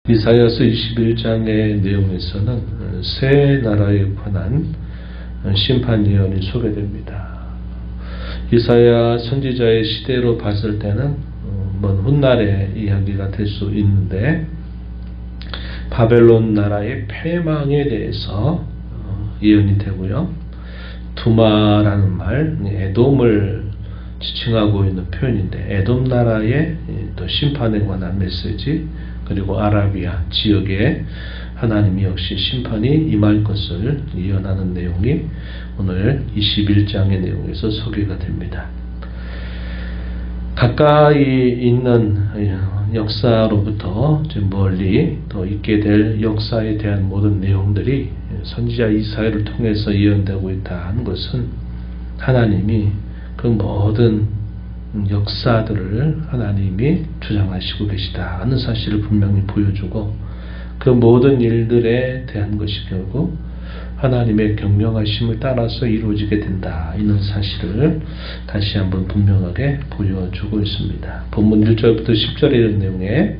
이사야서 21장의 내용에서는 세 나라에 관한 심판 예언이 소개됩니다. 이사야 선지자의 시대로 봤을 때는 먼 훗날의 이야기가 될 수 있는데, 바벨론 나라의 패망에 대해서 예언이 되고요. 두마라는 말, 에돔을 지칭하고 있는 표현인데, 에돔 나라의 또 심판에 관한 메시지, 그리고 아라비아 지역에 하나님이 역시 심판이 임할 것을 예언하는 내용이 오늘 21장의 내용에서 소개가 됩니다. 가까이 있는 역사로부터 멀리 더 있게 될 역사에 대한 모든 내용들이 선지자 이사야를 통해서 예언되고 있다 하는 것은, 하나님이 그 모든 역사들을 하나님이 주장하시고 계시다 하는 사실을 분명히 보여주고, 그 모든 일들에 대한 것이 결국 하나님의 경영하심을 따라서 이루어지게 된다, 이런 사실을 다시 한번 분명하게 보여주고 있습니다. 본문 1절부터 10절에 이런 내용에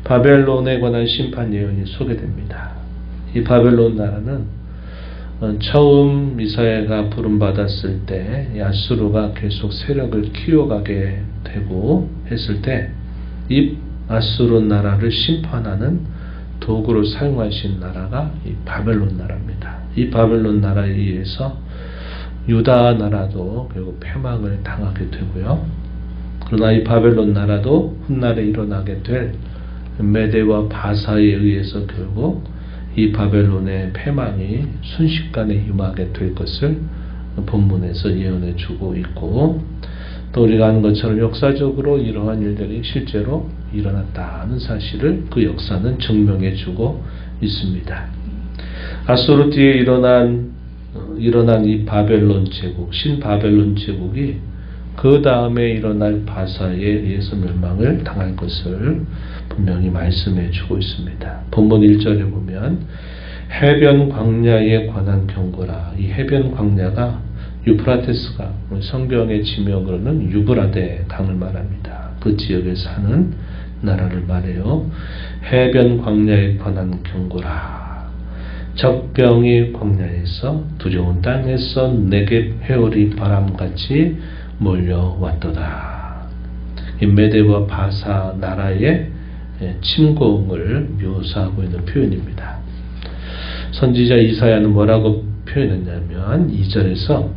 바벨론에 관한 심판 예언이 소개됩니다. 이 바벨론 나라는 처음 이사야가 부름받았을 때 아수르가 계속 세력을 키워가게 되고 했을 때, 이 아수르 나라를 심판하는 도구로 사용하신 나라가 이 바벨론 나라입니다. 이 바벨론 나라에 의해서 유다 나라도 결국 패망을 당하게 되고요. 그러나 이 바벨론 나라도 훗날에 일어나게 될 메대와 바사에 의해서 결국 이 바벨론의 패망이 순식간에 임하게 될 것을 본문에서 예언해 주고 있고, 또 우리가 아는 것처럼 역사적으로 이러한 일들이 실제로 일어났다는 사실을 그 역사는 증명해 주고 있습니다. 아수르 뒤에 일어난 이 바벨론 제국, 신바벨론 제국이 그 다음에 일어날 바사에 의해서 멸망을 당할 것을 분명히 말씀해 주고 있습니다. 본문 1절에 보면 해변 광야에 관한 경고라. 이 해변 광야가 유프라테스강, 성경의 지명으로는 유브라데 강을 말합니다. 그 지역에 사는 나라를 말해요. 해변 광야에 관한 경고라. 적병이 광야에서 두려운 땅에서 네겝 회오리 바람같이 몰려왔도다. 이 메대와 바사 나라의 침공을 묘사하고 있는 표현입니다. 선지자 이사야는 뭐라고 표현했냐면 2절에서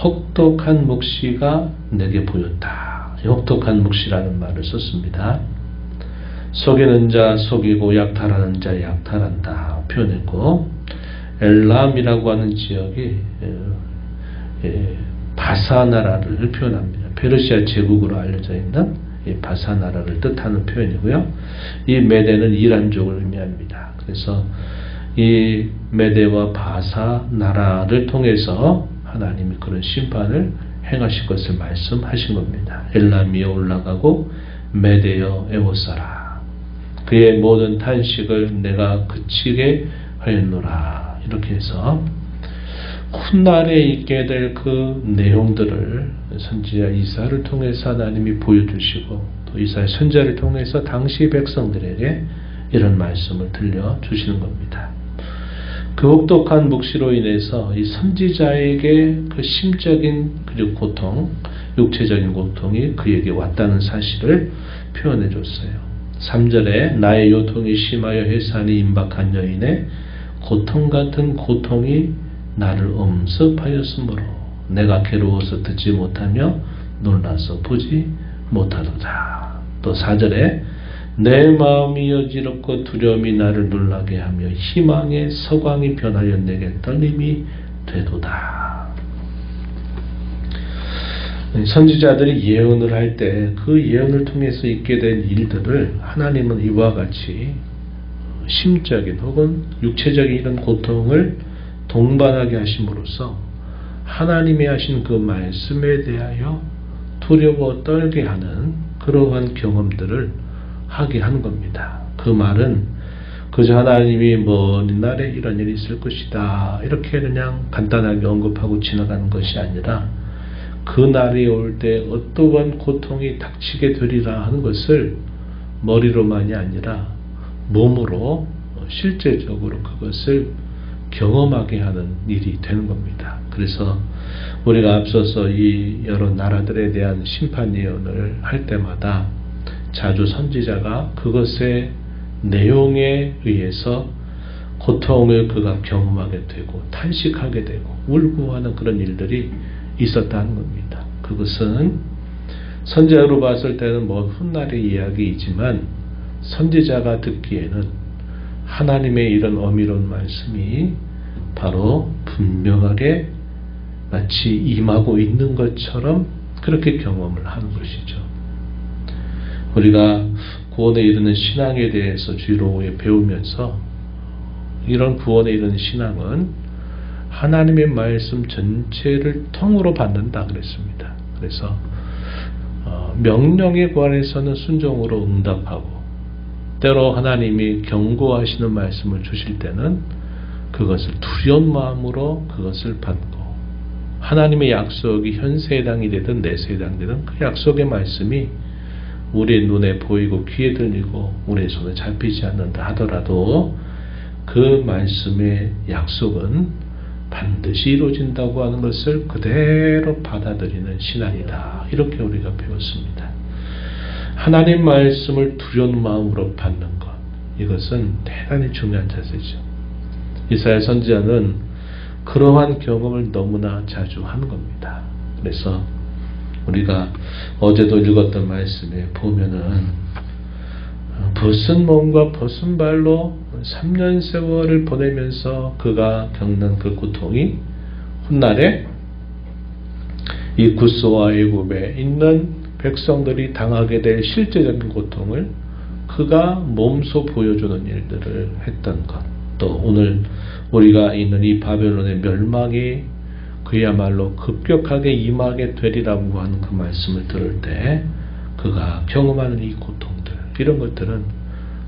혹독한 묵시가 내게 보였다. 혹독한 묵시라는 말을 썼습니다. 속이는 자 속이고 약탈하는 자 약탈한다 표현했고, 엘람이라고 하는 지역이 바사 나라를 표현합니다. 페르시아 제국으로 알려져 있는 이 바사 나라를 뜻하는 표현이고요. 이 메대는 이란족을 의미합니다. 그래서 이 메대와 바사 나라를 통해서 하나님이 그런 심판을 행하실 것을 말씀하신 겁니다. 엘람이여 올라가고 메대여 에워싸라. 그의 모든 탄식을 내가 그치게 하였노라. 이렇게 해서 훗날에 있게 될 그 내용들을 선지자 이사야를 통해서 하나님이 보여주시고, 또 이사야 선지자를 통해서 당시 백성들에게 이런 말씀을 들려주시는 겁니다. 그 혹독한 묵시로 인해서 이 선지자에게 그 심적인 그리고 고통, 육체적인 고통이 그에게 왔다는 사실을 표현해 줬어요. 3절에 나의 요통이 심하여 해산이 임박한 여인의 고통 같은 고통이 나를 엄습하였으므로 내가 괴로워서 듣지 못하며 놀라서 보지 못하도다. 또 4절에 내 마음이 어지럽고 두려움이 나를 놀라게 하며 희망의 서광이 변하여 내게 떨림이 되도다. 선지자들이 예언을 할 때 그 예언을 통해서 있게 된 일들을 하나님은 이와 같이 심적인 혹은 육체적인 이런 고통을 동반하게 하심으로써 하나님이 하신 그 말씀에 대하여 두려워 떨게 하는 그러한 경험들을 하게 한 겁니다. 그 말은 그저 하나님이 먼 날에 이런 일이 있을 것이다 이렇게 그냥 간단하게 언급하고 지나가는 것이 아니라, 그 날이 올 때 어떠한 고통이 닥치게 되리라 하는 것을 머리로만이 아니라 몸으로 실제적으로 그것을 경험하게 하는 일이 되는 겁니다. 그래서 우리가 앞서서 이 여러 나라들에 대한 심판 예언을 할 때마다 자주 선지자가 그것의 내용에 의해서 고통을 그가 경험하게 되고 탄식하게 되고 울고 하는 그런 일들이 있었다는 겁니다. 그것은 선지자로 봤을 때는 뭐 훗날의 이야기이지만 선지자가 듣기에는 하나님의 이런 어미로운 말씀이 바로 분명하게 마치 임하고 있는 것처럼 그렇게 경험을 하는 것이죠. 우리가 구원에 이르는 신앙에 대해서 주일오후에 배우면서 이런 구원에 이르는 신앙은 하나님의 말씀 전체를 통으로 받는다 그랬습니다. 그래서 명령에 관해서는 순종으로 응답하고 때로 하나님이 경고하시는 말씀을 주실 때는 그것을 두려운 마음으로 그것을 받고 하나님의 약속이 현세의 당이 되든 내세의 당이 되든 그 약속의 말씀이 우리의 눈에 보이고 귀에 들리고 우리의 손에 잡히지 않는다 하더라도 그 말씀의 약속은 반드시 이루어진다고 하는 것을 그대로 받아들이는 신앙이다. 이렇게 우리가 배웠습니다. 하나님 말씀을 두려운 마음으로 받는 것, 이것은 대단히 중요한 자세죠. 이사야 선지자는 그러한 경험을 너무나 자주 하는 겁니다. 그래서 우리가 어제도 읽었던 말씀에 보면은 벗은 몸과 벗은 발로 3년 세월을 보내면서 그가 겪는 그 고통이 훗날에 이 구스와 애굽에 있는 백성들이 당하게 될 실제적인 고통을 그가 몸소 보여주는 일들을 했던 것, 또 오늘 우리가 있는 이 바벨론의 멸망이 그야말로 급격하게 임하게 되리라고 하는 그 말씀을 들을 때 그가 경험하는 이 고통들, 이런 것들은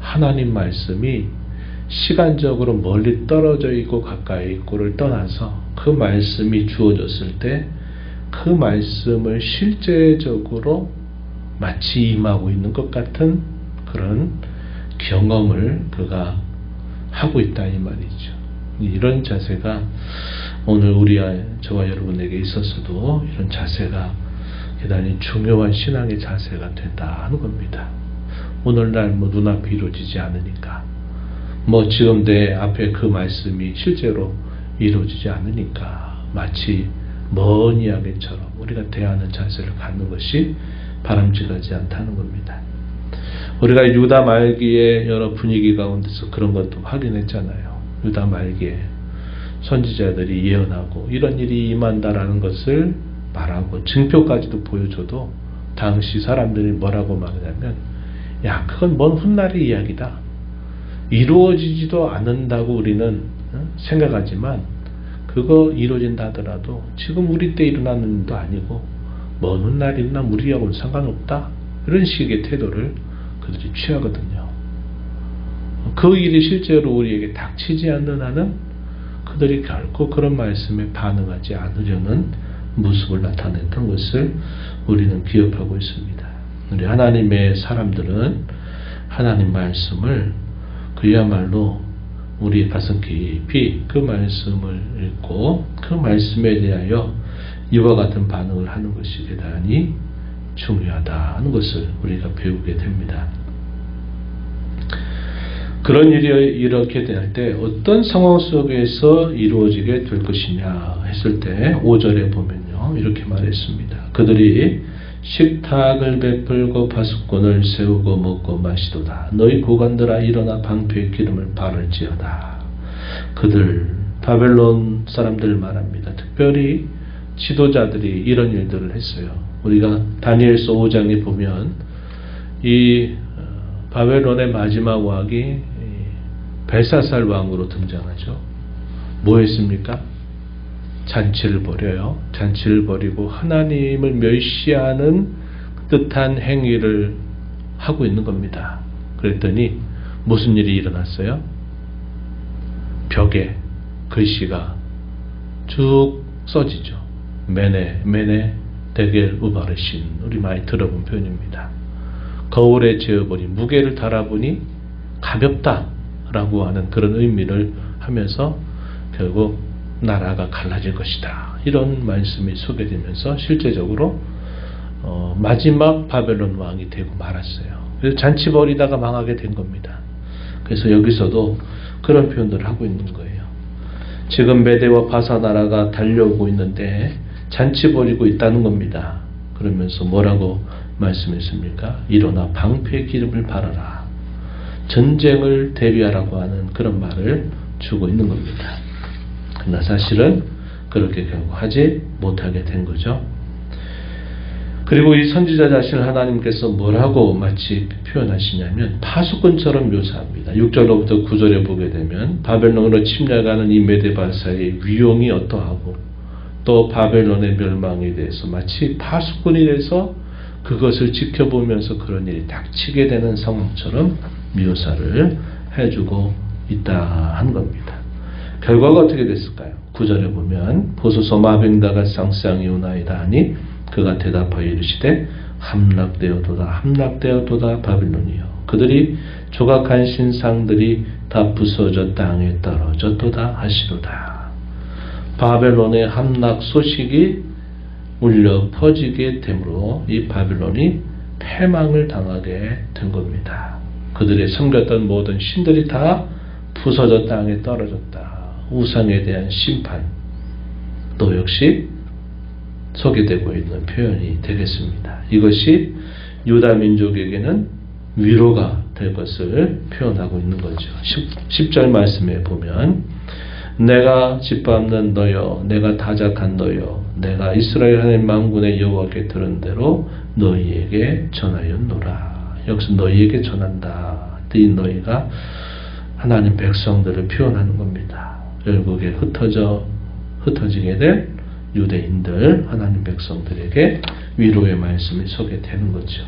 하나님 말씀이 시간적으로 멀리 떨어져 있고 가까이 있고를 떠나서 그 말씀이 주어졌을 때 그 말씀을 실제적으로 마치 임하고 있는 것 같은 그런 경험을 그가 하고 있다 이 말이죠. 이런 자세가 오늘 저와 여러분에게 있어서도 이런 자세가 대단히 중요한 신앙의 자세가 된다는 겁니다. 오늘날 눈앞에 이루어지지 않으니까, 지금 내 앞에 그 말씀이 실제로 이루어지지 않으니까 마치 먼 이야기처럼 우리가 대하는 자세를 갖는 것이 바람직하지 않다는 겁니다. 우리가 유다 말기의 여러 분위기 가운데서 그런 것도 확인했잖아요. 유다 말기에 선지자들이 예언하고 이런 일이 임한다라는 것을 말하고 증표까지도 보여줘도 당시 사람들이 뭐라고 말하냐면, 야, 그건 먼 훗날의 이야기다. 이루어지지도 않는다고 우리는 생각하지만 그거 이루어진다 하더라도 지금 우리 때 일어나는 일도 아니고 먼 훗날이나 우리하고는 상관없다. 이런 식의 태도를 그들이 취하거든요. 그 일이 실제로 우리에게 닥치지 않는 한은 그들이 결코 그런 말씀에 반응하지 않으려는 모습을 나타냈던 것을 우리는 기억하고 있습니다. 우리 하나님의 사람들은 하나님 말씀을 그야말로 우리의 가슴 깊이 그 말씀을 읽고 그 말씀에 대하여 이와 같은 반응을 하는 것이 대단히 중요하다는 것을 우리가 배우게 됩니다. 그런 일이 이렇게 될 때 어떤 상황 속에서 이루어지게 될 것이냐 했을 때 5절에 보면요, 이렇게 말했습니다. 그들이 식탁을 베풀고 파수꾼을 세우고 먹고 마시도다. 너희 고관들아 일어나 방패의 기름을 바를지어다. 그들 바벨론 사람들 말합니다. 특별히 지도자들이 이런 일들을 했어요. 우리가 다니엘서 5장에 보면 이 바벨론의 마지막 왕이 벨사살 왕으로 등장하죠. 뭐 했습니까? 잔치를 벌여요. 잔치를 벌이고 하나님을 멸시하는 듯한 행위를 하고 있는 겁니다. 그랬더니 무슨 일이 일어났어요? 벽에 글씨가 쭉 써지죠. 메네 데겔 우바르신, 우리 많이 들어본 표현입니다. 거울에 재어보니, 무게를 달아보니 가볍다라고 하는 그런 의미를 하면서 결국 나라가 갈라질 것이다. 이런 말씀이 소개되면서 실제적으로 마지막 바벨론 왕이 되고 말았어요. 그래서 잔치 벌이다가 망하게 된 겁니다. 그래서 여기서도 그런 표현들을 하고 있는 거예요. 지금 메대와 바사 나라가 달려오고 있는데 잔치 벌이고 있다는 겁니다. 그러면서 뭐라고 말씀했습니까? 일어나 방패 기름을 바라라. 전쟁을 대비하라고 하는 그런 말을 주고 있는 겁니다. 그러나 사실은 그렇게 결국 하지 못하게 된 거죠. 그리고 이 선지자 자신을 하나님께서 뭐라고 마치 표현하시냐면 파수꾼처럼 묘사합니다. 6절로부터 9절에 보게 되면 바벨론으로 침략하는 이 메데바사의 위용이 어떠하고 또 바벨론의 멸망에 대해서 마치 파수꾼이 돼서 그것을 지켜보면서 그런 일이 닥치게 되는 상황처럼 묘사를 해주고 있다 한 겁니다. 결과가 어떻게 됐을까요? 9절에 보면 보소서 마병다가 쌍쌍이 오나이다 하니 그가 대답하여 이르시되 함락되어도다 함락되어도다 바빌론이여 그들이 조각한 신상들이 다 부서져 땅에 떨어졌도다 하시로다. 바벨론의 함락 소식이 울려 퍼지게 되므로 이 바빌론이 패망을 당하게 된 겁니다. 그들의 섬겼던 모든 신들이 다 부서져 땅에 떨어졌다. 우상에 대한 심판 또 역시 소개되고 있는 표현이 되겠습니다. 이것이 유다 민족에게는 위로가 될 것을 표현하고 있는 거죠. 10절 말씀에 보면 내가 짓밟는 너여 내가 다작한 너여 내가 이스라엘 하나님 만군의 여호와께 들은 대로 너희에게 전하였노라. 여기서 너희에게 전한다. 이 너희가 하나님 백성들을 표현하는 겁니다. 결국에 흩어지게 될 유대인들 하나님 백성들에게 위로의 말씀이 소개되는 거죠.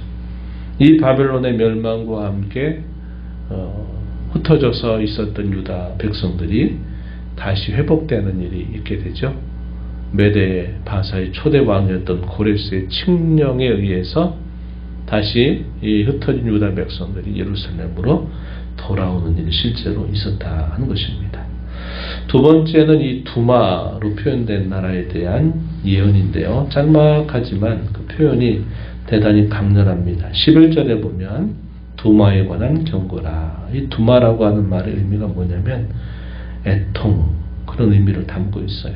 이 바벨론의 멸망과 함께 흩어져서 있었던 유다 백성들이 다시 회복되는 일이 있게 되죠. 메대 바사의 초대 왕이었던 고레스의 칙령에 의해서 다시 이 흩어진 유다 백성들이 예루살렘으로 돌아오는 일이 실제로 있었다 하는 것입니다. 두 번째는 이 두마로 표현된 나라에 대한 예언인데요. 짤막하지만 그 표현이 대단히 강렬합니다. 11절에 보면 두마에 관한 경고라. 이 두마라고 하는 말의 의미가 뭐냐면 애통 그런 의미를 담고 있어요.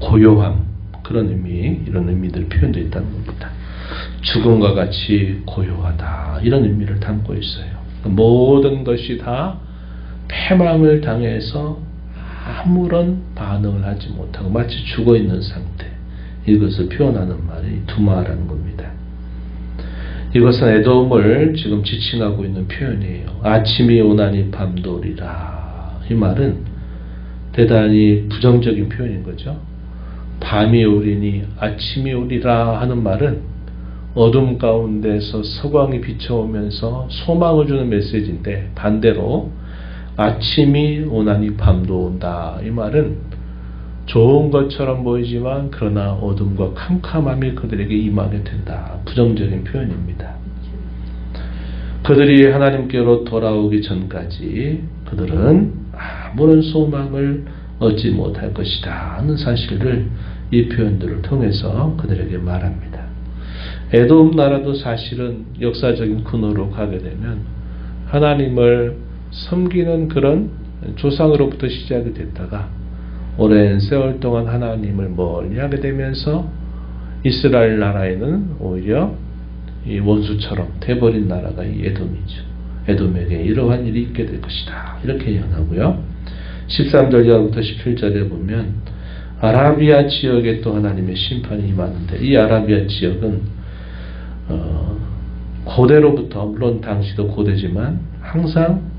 고요함 그런 의미 이런 의미들 표현되어 있다는 겁니다. 죽음과 같이 고요하다 이런 의미를 담고 있어요. 모든 것이 다 패망을 당해서 아무런 반응을 하지 못하고 마치 죽어있는 상태 이것을 표현하는 말이 두마라는 겁니다. 이것은 에돔을 지금 지칭하고 있는 표현이에요. 아침이 오나니 밤도 오리라. 이 말은 대단히 부정적인 표현인 거죠. 밤이 오리니 아침이 오리라 하는 말은 어둠 가운데서 서광이 비춰오면서 소망을 주는 메시지인데 반대로 아침이 오나니 밤도 온다. 이 말은 좋은 것처럼 보이지만 그러나 어둠과 캄캄함이 그들에게 임하게 된다. 부정적인 표현입니다. 그들이 하나님께로 돌아오기 전까지 그들은 아무런 소망을 얻지 못할 것이다 하는 사실을 이 표현들을 통해서 그들에게 말합니다. 에돔 나라도 사실은 역사적인 근원으로 가게 되면 하나님을 섬기는 그런 조상으로부터 시작이 됐다가 오랜 세월 동안 하나님을 멀리하게 되면서 이스라엘 나라에는 오히려 이 원수처럼 돼버린 나라가 이 에돔이죠. 에돔에게 이러한 일이 있게 될 것이다. 이렇게 예언하고요. 13절 이하부터 17절에 보면 아라비아 지역에 또 하나님의 심판이 임하는데 이 아라비아 지역은 고대로부터 물론 당시도 고대지만 항상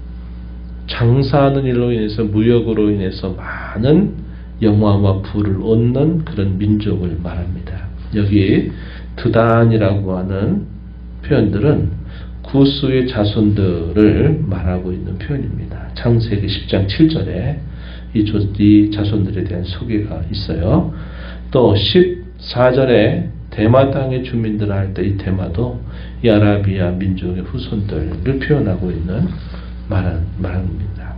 장사하는 일로 인해서 무역으로 인해서 많은 영화와 부를 얻는 그런 민족을 말합니다. 여기 드단이라고 하는 표현들은 구스의 자손들을 말하고 있는 표현입니다. 창세기 10장 7절에 이 자손들에 대한 소개가 있어요. 또 14절에 대마 땅의 주민들 할 때 이 대마도 이 아라비아 민족의 후손들을 표현하고 있는 말입니다.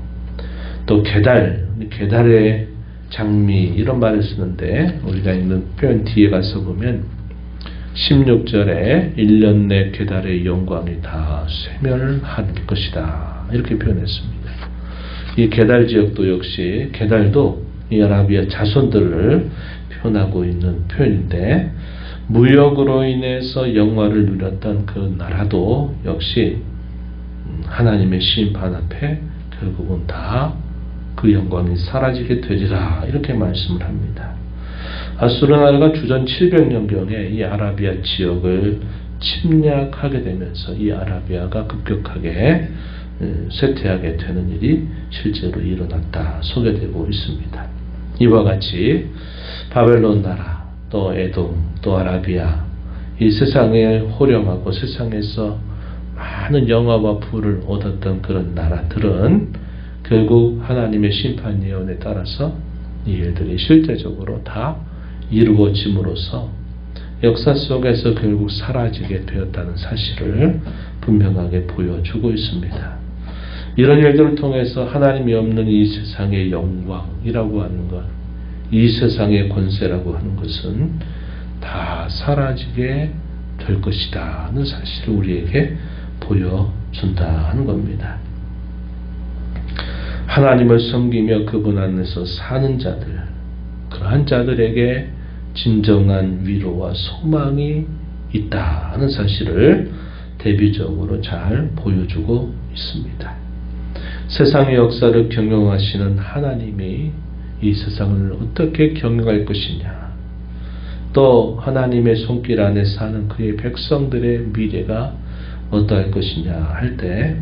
또 게달의 장미 이런 말을 쓰는데 우리가 있는 표현 뒤에 가서 보면 16절에 1년 내 게달의 영광이 다 쇠멸할 것이다 이렇게 표현했습니다. 이 게달 지역도 역시 게달도 이 아라비아 자손들을 표현하고 있는 표현인데 무역으로 인해서 영화를 누렸던 그 나라도 역시 하나님의 심판 앞에 결국은 다 그 영광이 사라지게 되리라 이렇게 말씀을 합니다. 아수르 나라가 주전 700년경에 이 아라비아 지역을 침략하게 되면서 이 아라비아가 급격하게 쇠퇴하게 되는 일이 실제로 일어났다 소개되고 있습니다. 이와 같이 바벨론 나라, 또 에돔, 또 아라비아, 이 세상에 호령하고 세상에서 많은 영화와 부를 얻었던 그런 나라들은 결국 하나님의 심판 예언에 따라서 이 일들이 실제적으로 다 이루어짐으로써 역사 속에서 결국 사라지게 되었다는 사실을 분명하게 보여주고 있습니다. 이런 일들을 통해서 하나님이 없는 이 세상의 영광이라고 하는 것, 이 세상의 권세라고 하는 것은 다 사라지게 될 것이다 하는 사실을 우리에게 보여준다 하는 겁니다. 하나님을 섬기며 그분 안에서 사는 자들, 그러한 자들에게 진정한 위로와 소망이 있다 하는 사실을 대비적으로 잘 보여주고 있습니다. 세상의 역사를 경영하시는 하나님이 이 세상을 어떻게 경영할 것이냐, 또 하나님의 손길 안에 사는 그의 백성들의 미래가 어떠할 것이냐 할 때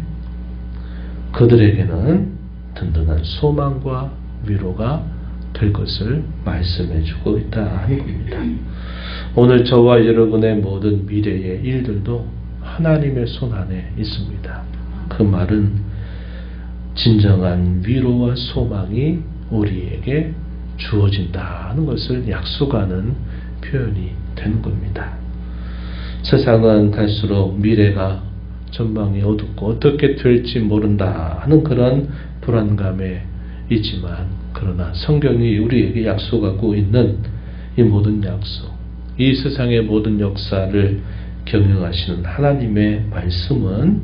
그들에게는 든든한 소망과 위로가 될 것을 말씀해 주고 있다 하는 겁니다. 오늘 저와 여러분의 모든 미래의 일들도 하나님의 손 안에 있습니다. 그 말은 진정한 위로와 소망이 우리에게 주어진다는 것을 약속하는 표현이 되는 겁니다. 세상은 갈수록 미래가 전망이 어둡고 어떻게 될지 모른다 하는 그런 불안감에 있지만, 그러나 성경이 우리에게 약속하고 있는 이 모든 약속, 이 세상의 모든 역사를 경영하시는 하나님의 말씀은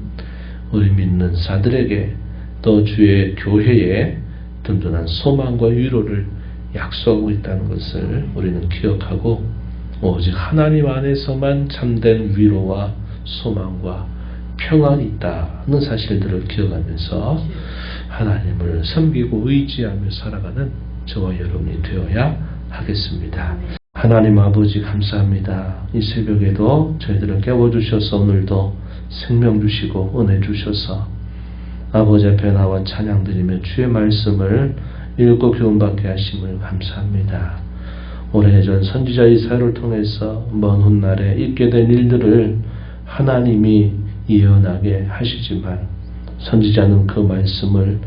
우리 믿는 자들에게 또 주의 교회에 든든한 소망과 위로를 약속하고 있다는 것을 우리는 기억하고, 오직 하나님 안에서만 참된 위로와 소망과 평안이 있다는 사실들을 기억하면서 하나님을 섬기고 의지하며 살아가는 저와 여러분이 되어야 하겠습니다. 하나님 아버지 감사합니다. 이 새벽에도 저희들을 깨워주셔서 오늘도 생명 주시고 은혜 주셔서 아버지 앞에 나와 찬양드리며 주의 말씀을 읽고 교훈받게 하심을 감사합니다. 오래전 선지자 이사야를 통해서 먼 훗날에 있게 된 일들을 하나님이 예언하게 하시지만, 선지자는 그 말씀을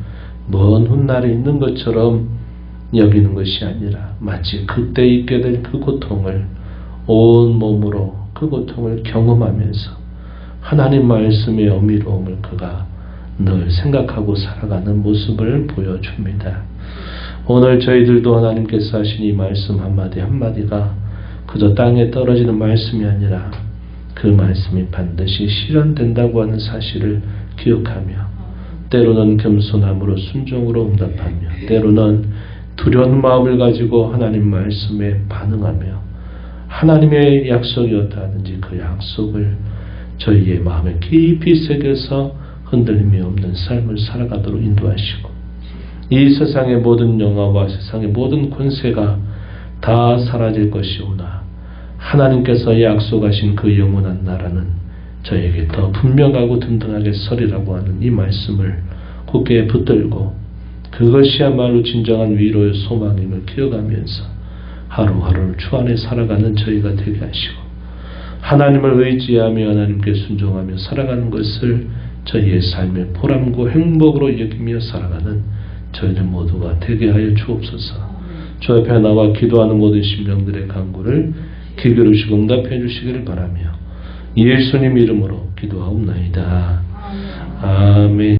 먼 훗날에 있는 것처럼 여기는 것이 아니라 마치 그때 있게 된 그 고통을 온 몸으로 그 고통을 경험하면서 하나님 말씀의 어미로움을 그가 늘 생각하고 살아가는 모습을 보여줍니다. 오늘 저희들도 하나님께서 하신 이 말씀 한마디 한마디가 그저 땅에 떨어지는 말씀이 아니라 그 말씀이 반드시 실현된다고 하는 사실을 기억하며, 때로는 겸손함으로 순종으로 응답하며, 때로는 두려운 마음을 가지고 하나님 말씀에 반응하며, 하나님의 약속이 어떠하든지 그 약속을 저희의 마음에 깊이 새겨서 흔들림이 없는 삶을 살아가도록 인도하시고, 이 세상의 모든 영화와 세상의 모든 권세가 다 사라질 것이오나 하나님께서 약속하신 그 영원한 나라는 저에게 더 분명하고 든든하게 서리라고 하는 이 말씀을 굳게 붙들고, 그것이야말로 진정한 위로의 소망임을 기억하면서 하루하루를 주 안에 살아가는 저희가 되게 하시고, 하나님을 의지하며 하나님께 순종하며 살아가는 것을 저희의 삶의 보람과 행복으로 여기며 살아가는 저희들 모두가 되게 하여 주옵소서. 주 앞에 나와 기도하는 모든 심령들의 간구를 기도로시고 응답해 주시기를 바라며 예수님 이름으로 기도하옵나이다. 아멘.